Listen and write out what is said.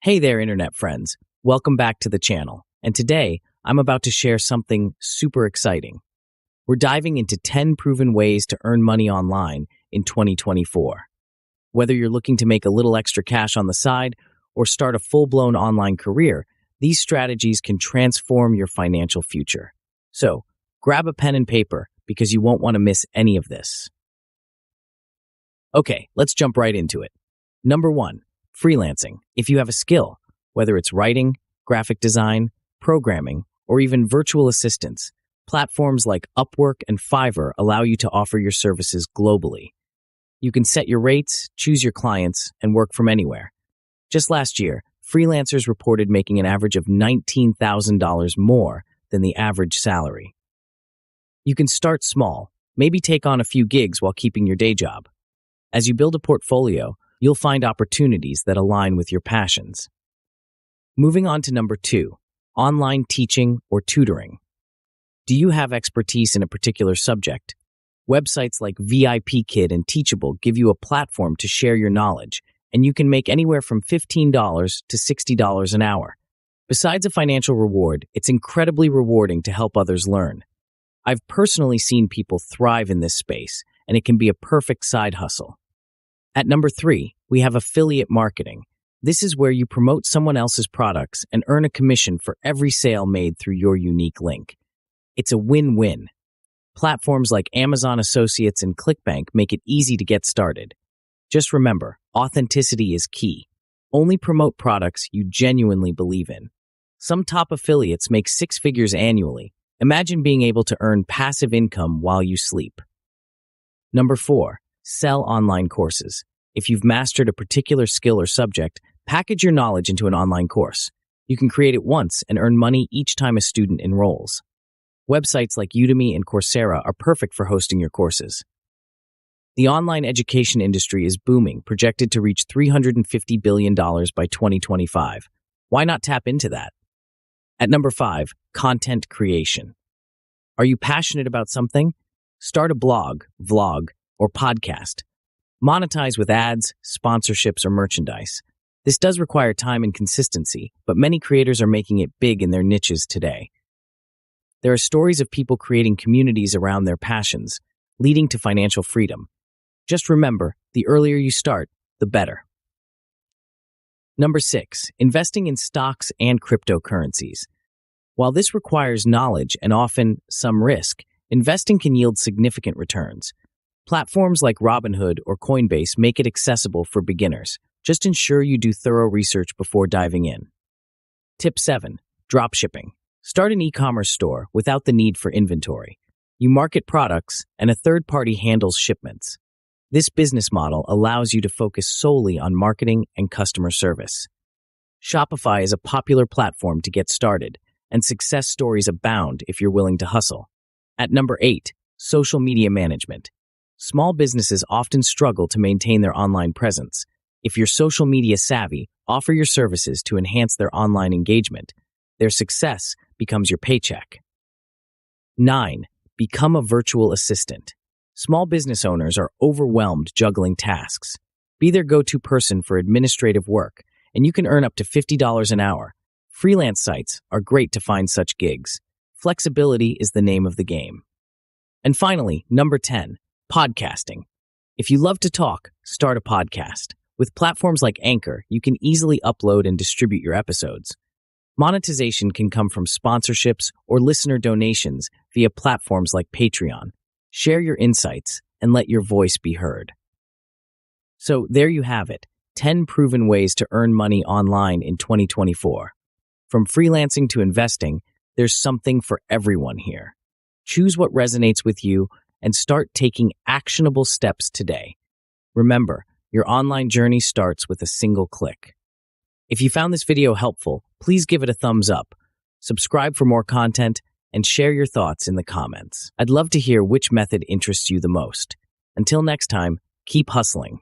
Hey there, internet friends. Welcome back to the channel. And today, I'm about to share something super exciting. We're diving into 10 proven ways to earn money online in 2024. Whether you're looking to make a little extra cash on the side or start a full-blown online career, these strategies can transform your financial future. So, grab a pen and paper because you won't want to miss any of this. Okay, let's jump right into it. Number 1. Freelancing. If you have a skill, whether it's writing, graphic design, programming, or even virtual assistance, platforms like Upwork and Fiverr allow you to offer your services globally. You can set your rates, choose your clients, and work from anywhere. Just last year, freelancers reported making an average of $19,000 more than the average salary. You can start small, maybe take on a few gigs while keeping your day job. As you build a portfolio, you'll find opportunities that align with your passions. Moving on to number 2, online teaching or tutoring. Do you have expertise in a particular subject? Websites like VIPKid and Teachable give you a platform to share your knowledge, and you can make anywhere from $15 to $60 an hour. Besides a financial reward, it's incredibly rewarding to help others learn. I've personally seen people thrive in this space, and it can be a perfect side hustle. At number 3, we have affiliate marketing. This is where you promote someone else's products and earn a commission for every sale made through your unique link. It's a win-win. Platforms like Amazon Associates and ClickBank make it easy to get started. Just remember, authenticity is key. Only promote products you genuinely believe in. Some top affiliates make 6 figures annually. Imagine being able to earn passive income while you sleep. Number 4. Sell online courses. If you've mastered a particular skill or subject, package your knowledge into an online course. You can create it once and earn money each time a student enrolls. Websites like Udemy and Coursera are perfect for hosting your courses. The online education industry is booming, projected to reach $350 billion by 2025. Why not tap into that? At number 5, content creation. Are you passionate about something? Start a blog, vlog, or podcast. Monetize with ads, sponsorships, or merchandise. This does require time and consistency, but many creators are making it big in their niches today. There are stories of people creating communities around their passions, leading to financial freedom. Just remember, the earlier you start, the better. Number 6, investing in stocks and cryptocurrencies. While this requires knowledge and often some risk, investing can yield significant returns. Platforms like Robinhood or Coinbase make it accessible for beginners. Just ensure you do thorough research before diving in. Tip 7. Dropshipping. Start an e-commerce store without the need for inventory. You market products, and a third party handles shipments. This business model allows you to focus solely on marketing and customer service. Shopify is a popular platform to get started, and success stories abound if you're willing to hustle. At number 8, social media management. Small businesses often struggle to maintain their online presence. If you're social media savvy, offer your services to enhance their online engagement. Their success becomes your paycheck. 9. Become a virtual assistant. Small business owners are overwhelmed juggling tasks. Be their go-to person for administrative work, and you can earn up to $50 an hour. Freelance sites are great to find such gigs. Flexibility is the name of the game. And finally, number 10. Podcasting. If you love to talk, start a podcast. With platforms like Anchor, you can easily upload and distribute your episodes. Monetization can come from sponsorships or listener donations via platforms like Patreon. Share your insights and let your voice be heard. So there you have it, 10 proven ways to earn money online in 2024. From freelancing to investing, there's something for everyone here. Choose what resonates with you and start taking actionable steps today. Remember, your online journey starts with a single click. If you found this video helpful, please give it a thumbs up, subscribe for more content, and share your thoughts in the comments. I'd love to hear which method interests you the most. Until next time, keep hustling.